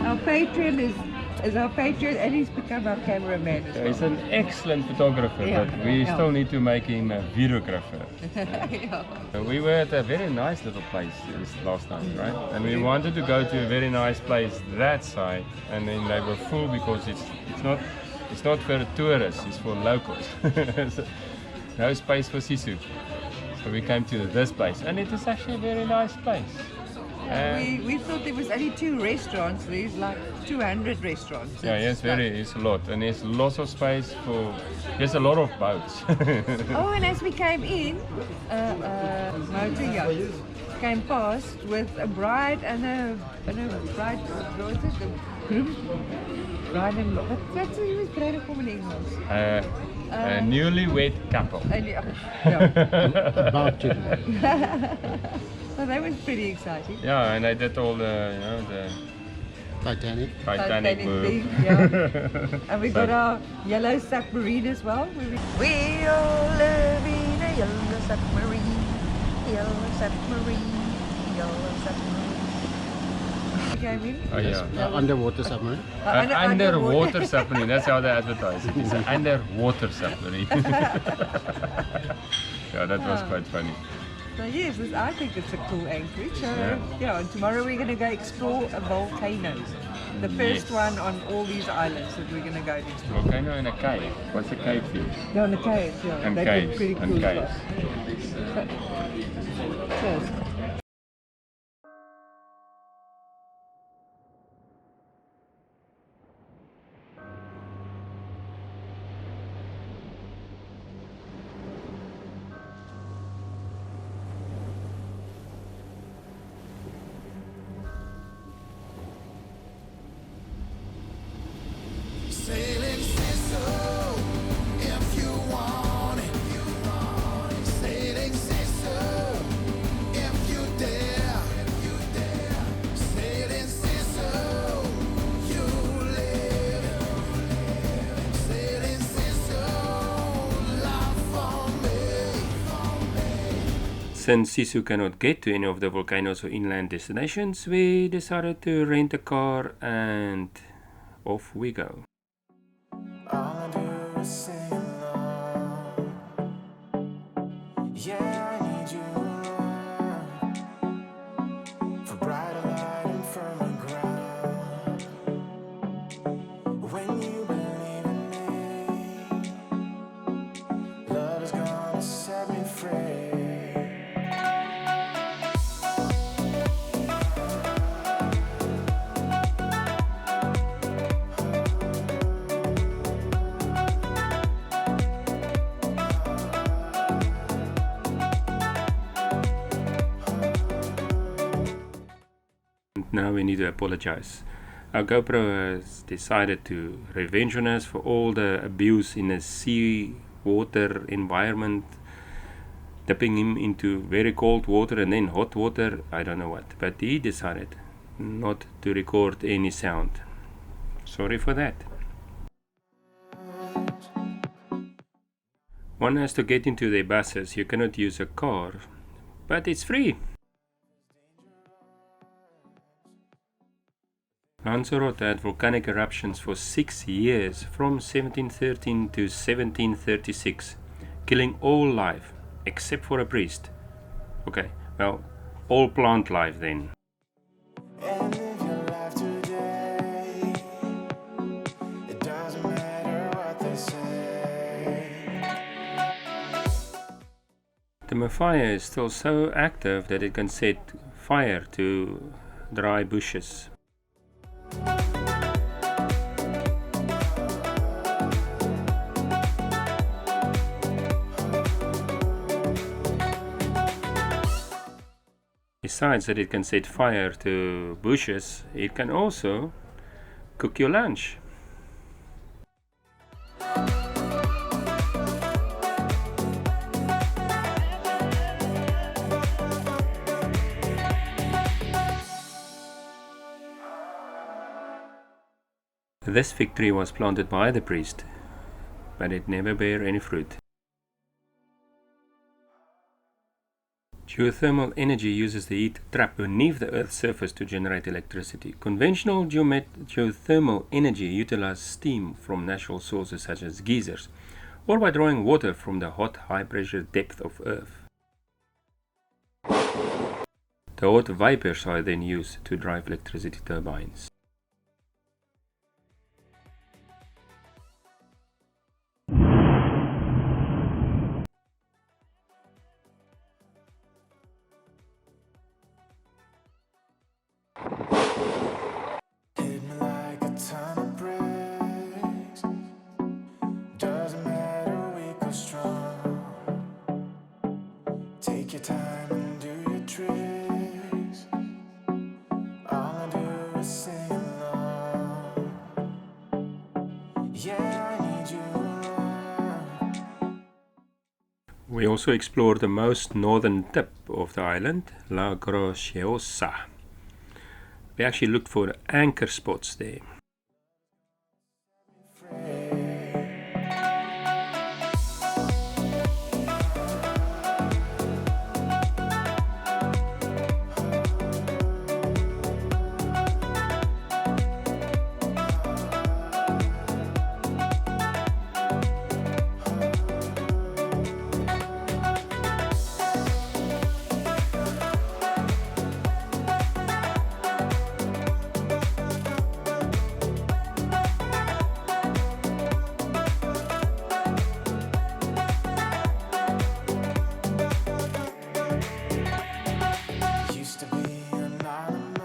Our patron is our patron, and he's become our cameraman as well. He's an excellent photographer, Yeah, but we yeah. still need to make him a videographer. Yeah. We were at a very nice little place this last time, right? And we wanted to go to a very nice place that side, and then they were full because it's not for tourists, it's for locals. So, no space for Sisu. So we came to this place, and it is actually a very nice place. We thought there was only 2 restaurants. There's like 200 restaurants. Yeah, yes, it's a lot, and there's lots of space for. There's a lot of boats. Oh, and as we came in, motor yacht came past with a bride and a bride. What was it? The groom. Bride and what's the bride in Engels? A newlywed couple. Yeah. About to. Well, that was pretty exciting. Yeah, and I did all the, the Titanic. move. Thing, yeah. And we got our yellow submarine as well. We all live in a yellow submarine, yellow submarine, yellow submarine. We came in. Oh yeah. Underwater submarine. Underwater submarine, that's how they advertise it. It's an underwater submarine. Yeah, that was quite funny. So yes, I think it's a cool anchorage. Yeah, and tomorrow we're going to go explore a volcano. The first one on all these islands that we're going to go to explore. Volcano and a cave. What's a cave for you? No, and the caves, yeah. And They've caves, been pretty and cool. caves. Cheers. Sailing Sisu, if you want it. Sailing Sisu, if you dare. Sailing Sisu, you live. Sailing Sisu, life for me. Since Sisu cannot get to any of the volcanoes or inland destinations, we decided to rent a car and off we go. All I do is sing along. Yeah, I need you around for brighter light and firmer ground. When you believe in me, love is gonna set me free. Now we need to apologize. Our GoPro has decided to revenge on us for all the abuse in the sea water environment, dipping him into very cold water and then hot water, I don't know what. But he decided not to record any sound. Sorry for that. One has to get into their buses. You cannot use a car, but it's free. Lanzarote had volcanic eruptions for 6 years, from 1713 to 1736, killing all life, except for a priest. Okay, well, all plant life then. And live your life today. It doesn't matter what they say. Timanfaya is still so active that it can set fire to dry bushes. Besides that it can set fire to bushes, it can also cook your lunch. This fig tree was planted by the priest, but it never bare any fruit. Geothermal energy uses the heat trapped beneath the Earth's surface to generate electricity. Conventional geothermal energy utilizes steam from natural sources such as geysers, or by drawing water from the hot, high-pressure depth of Earth. The hot vapors are then used to drive electricity turbines. Hit me like a ton of bricks. Doesn't matter, weak or strong. Take your time and do your tricks. All I do is sing along. Yeah, I need you around. We also explored the most northern tip of the island, La Graciosa. We actually looked for anchor spots there. Used to be anonymous.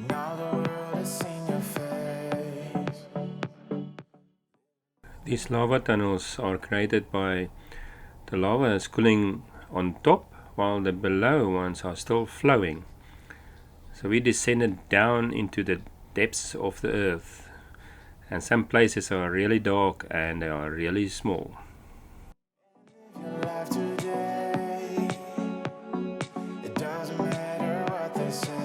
Now the world has seen your face. These lava tunnels are created by the lava is cooling on top while the below ones are still flowing. So we descended down into the depths of the earth, and some places are really dark and they are really small. Your life today. It doesn't matter what they say.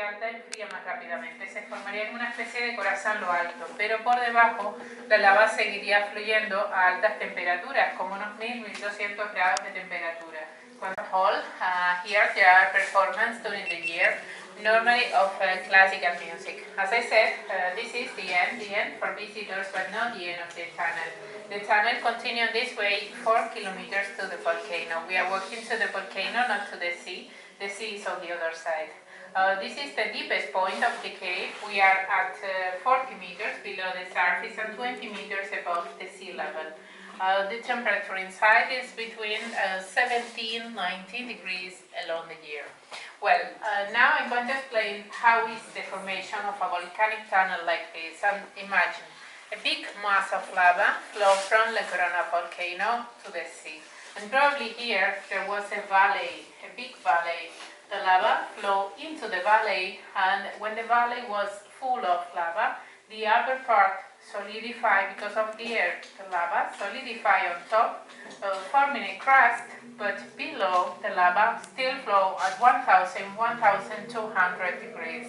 Alta enfría más rápidamente, se formaría en una especie de corazón lo alto, pero por debajo la lava seguiría fluyendo a altas temperaturas, como unos 1000-1200 grados de temperatura. Here there are performances during the year, normally of classical music. As I said, this is the end for visitors, but not the end of the tunnel. The tunnel continues this way 4 kilometers to the volcano. We are walking to the volcano, not to the sea. The sea is on the other side. This is the deepest point of the cave. We are at 40 meters below the surface and 20 meters above the sea level. The temperature inside is between 17-19 degrees along the year. Well, now I'm going to explain how is the formation of a volcanic tunnel like this. And imagine a big mass of lava flow from the Corona volcano to the sea. And probably here there was a valley, a big valley. The lava flowed into the valley, and when the valley was full of lava, the upper part solidified because of the air. The lava solidified on top, forming a crust, but below the lava still flow at 1200 degrees.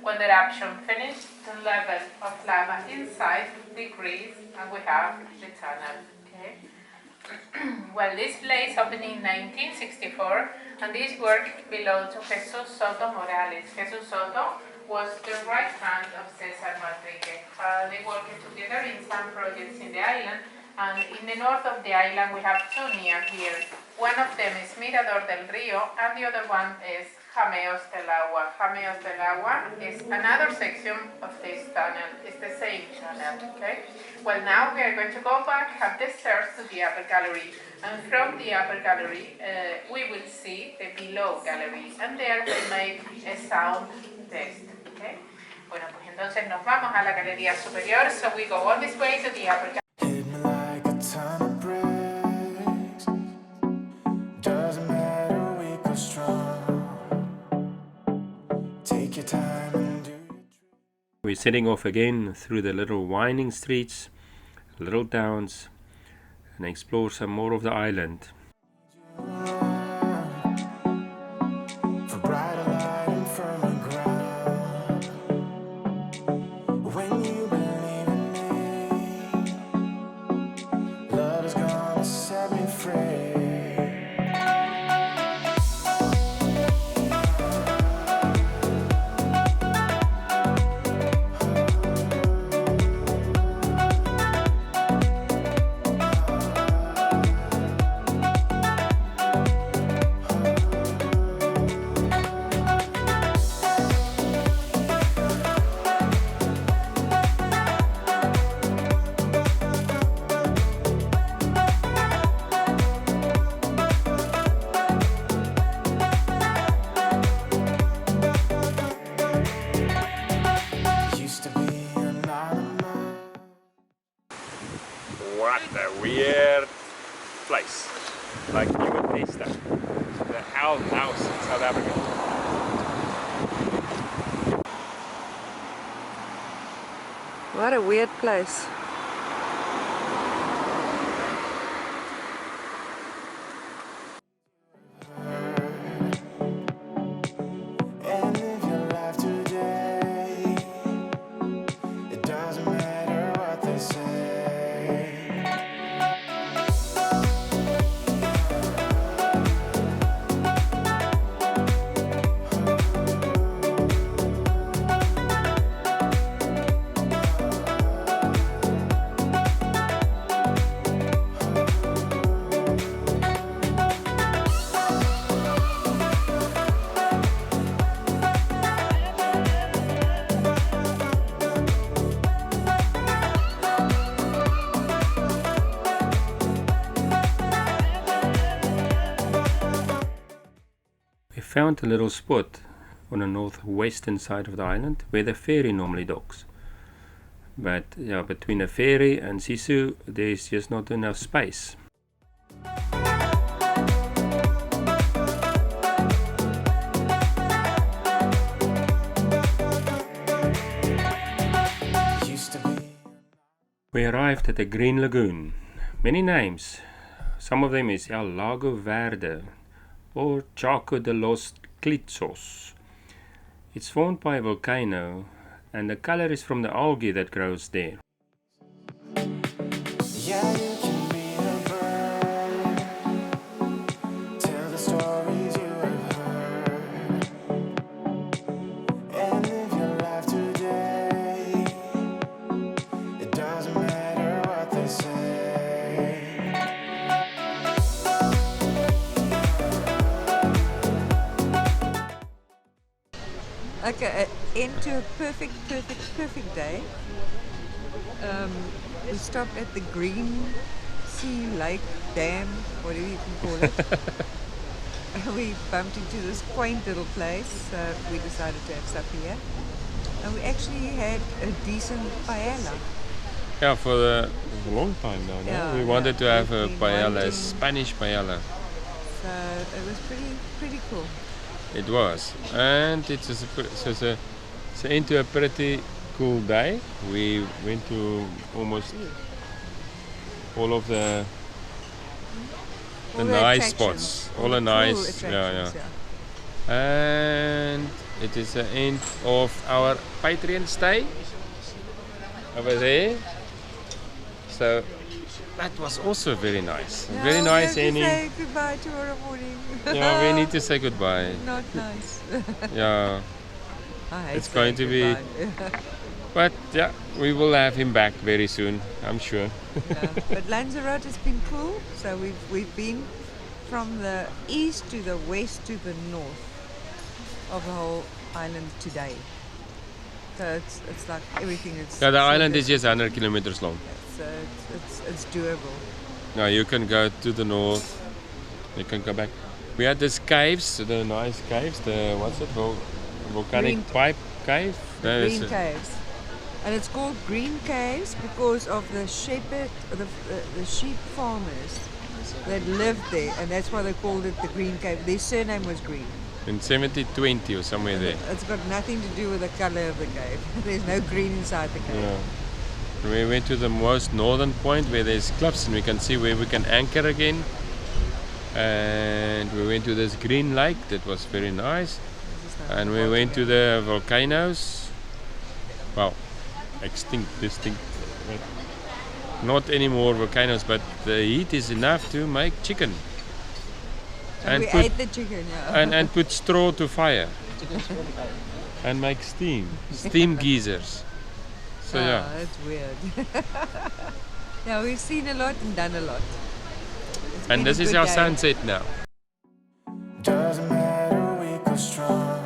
When the eruption finished, the level of lava inside decreased, and we have the tunnel. Okay. Well, this place opened in 1964, and this work belonged to Jesus Soto Morales. Jesus Soto was the right hand of Cesar Manrique. They worked together in some projects in the island, and in the north of the island we have two near here. One of them is Mirador del Rio, and the other one is Jameos del Agua. Jameos del Agua is another section of this tunnel. It's the same tunnel, okay? Well, now we are going to go back up the stairs to the upper gallery. And from the upper gallery, we will see the below gallery. And there we make a sound test, okay? Bueno, pues entonces nos vamos a la galería superior. So we go all this way to the upper gallery. Hit me like a ton of bricks. Doesn't matter, weak or strong. Take your time and do your trick. We're setting off again through the little winding streets, little towns, and explore some more of the island. For brighter light and firmer ground. When you believe in me, love is gonna set me free. Used to be anonymous. What a weird place. Like you would taste that. The Owl House in South Africa. What a weird place. And live your life today. It doesn't matter what they say. We found a little spot on the northwestern side of the island where the ferry normally docks. But yeah, between the ferry and Sisu, there's just not enough space. Used to be. We arrived at the Green Lagoon. Many names. Some of them is El Lago Verde or Chaco de los Clitzos. It's formed by a volcano and the color is from the algae that grows there. Yeah, you can be a bird. Tell the stories you have heard. And live your life today. It doesn't matter what they say. Okay, into a perfect day. We stopped at the Green Sea Lake Dam, whatever you can call it. We bumped into this quaint little place, so we decided to have supper here. And we actually had a decent paella. Yeah, for a long time now. No? Yeah, We wanted to yeah, have a we've been paella, a wanting- Spanish paella. So it was pretty cool. It was, and it's into a pretty cool day. We went to almost all of the All nice attractions, spots, all all the the cool nice, attractions, And it is the end of our Patreon stay over there. So that was also very nice. No, Very we nice have to ending. say goodbye tomorrow morning. Yeah, we need to say goodbye. Not nice. Yeah, I hate It's going saying to be- goodbye. but yeah, we will have him back very soon, I'm sure. Yeah. But Lanzarote has been cool. So we've been from the east to the west to the north. of the whole island today. So it's like everything is. Yeah, the so island is good. just 100 kilometers long. So it's doable. Now you can go to the north. You can go back. We had these caves, the nice caves. The what's it? Volcanic Green- pipe cave. No, it's Green caves, and it's called green caves because of the the sheep farmers that lived there, and that's why they called it the green cave. Their surname was Green. in 1720 or somewhere there. It's got nothing to do with the color of the cave. There's no green inside the cave. Yeah. We went to the most northern point where there's cliffs and we can see where we can anchor again. And we went to this green lake that was very nice. And we went to the volcanoes. Well, distinct. Not anymore volcanoes, but the heat is enough to make chicken. And we ate the chicken, yeah. and put straw to fire. And make steam geysers. So yeah. That's weird. Yeah, we've seen a lot and done a lot. It's been And this a is good our day. sunset now. Doesn't matter, we go strong.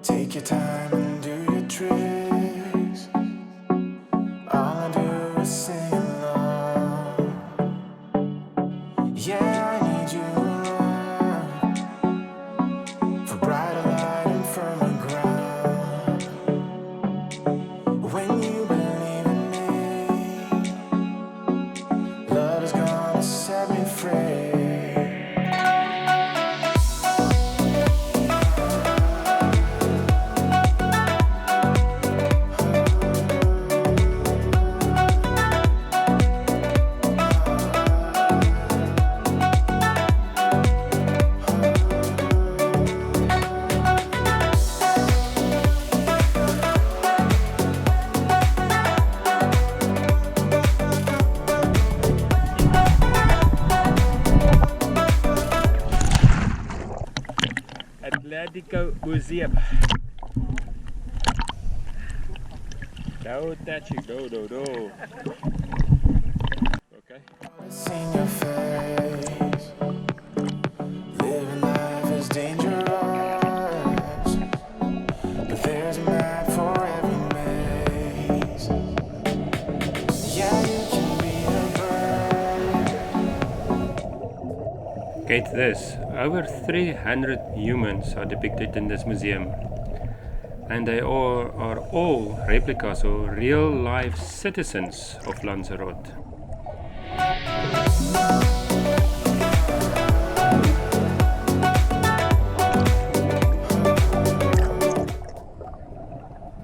Take your time and do your tricks. All I do is sing along. Yeah, I need you around for brighter light and firmer ground. When you believe in me, love is gonna set me free. Atlántico Museum. Don't touch it, no. Okay. See your face. Living life is dangerous, but there's a map for every maze. Yeah, you can be a bird. Get this, over 300 humans are depicted in this museum. And they are all replicas or real life citizens of Lanzarote.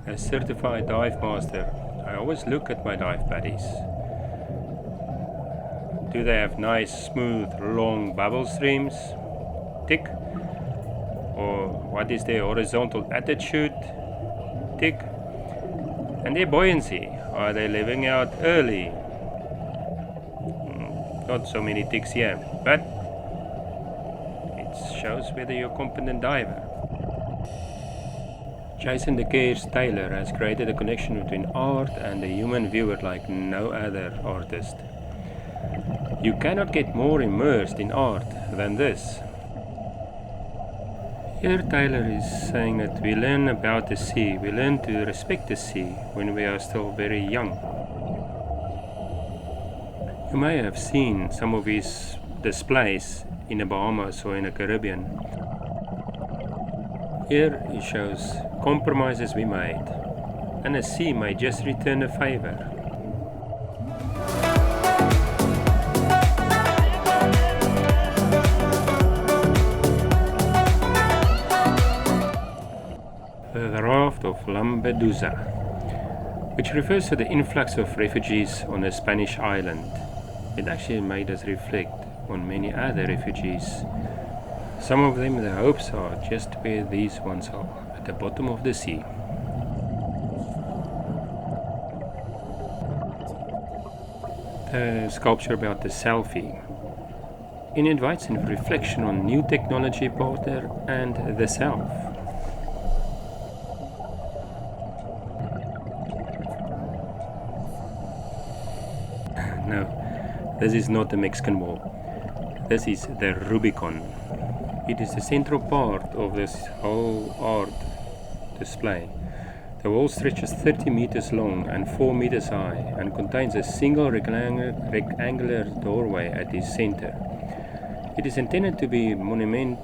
As certified dive master, I always look at my dive buddies. Do they have nice, smooth, long bubble streams? Tick. Or what is their horizontal attitude? Tick. And their buoyancy? Are they leaving out early? Not so many ticks here, but it shows whether you're a competent diver. Jason de Keers Taylor has created a connection between art and the human viewer like no other artist. You cannot get more immersed in art than this. Here Taylor is saying that we learn about the sea, we learn to respect the sea when we are still very young. You may have seen some of his displays in the Bahamas or in the Caribbean. Here he shows compromises we made, and the sea may just return a favor. The raft of Lampedusa, which refers to the influx of refugees on a Spanish island. It actually made us reflect on many other refugees. Some of them, the hopes are just where these ones are, at the bottom of the sea. The sculpture about the selfie. It invites in reflection on new technology partner and the self. No, this is not the Mexican Wall. This is the Rubicon. It is the central part of this whole art display. The wall stretches 30 meters long and 4 meters high and contains a single rectangular doorway at its center. It is intended to be a monument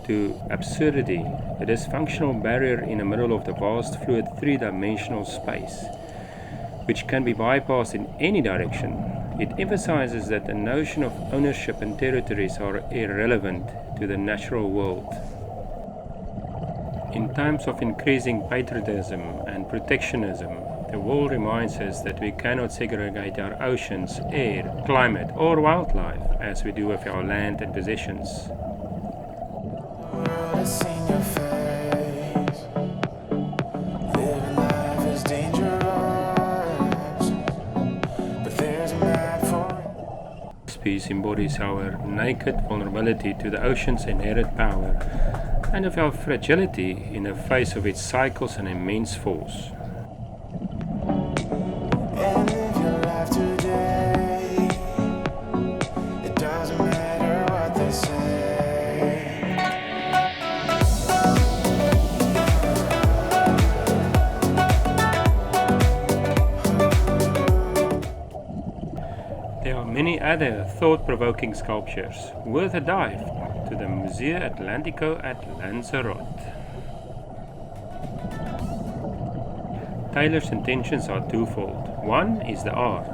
to absurdity, a dysfunctional barrier in the middle of the vast fluid three-dimensional space, which can be bypassed in any direction. It emphasizes that the notion of ownership and territories are irrelevant to the natural world. In times of increasing patriotism and protectionism, the wall reminds us that we cannot segregate our oceans, air, climate, or wildlife as we do with our land and possessions. World has seen your face. Living life is dangerous, but there's a map for it. This piece embodies our naked vulnerability to the ocean's inherent power and of our fragility in the face of its cycles and immense force. And live your life today. It doesn't matter what they say. There are many other thought-provoking sculptures worth a dive to the Museo Atlántico at Lanzarote. Taylor's intentions are twofold. One is the art.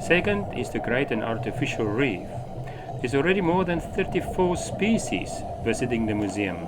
Second is to create an artificial reef. There's already more than 34 species visiting the museum.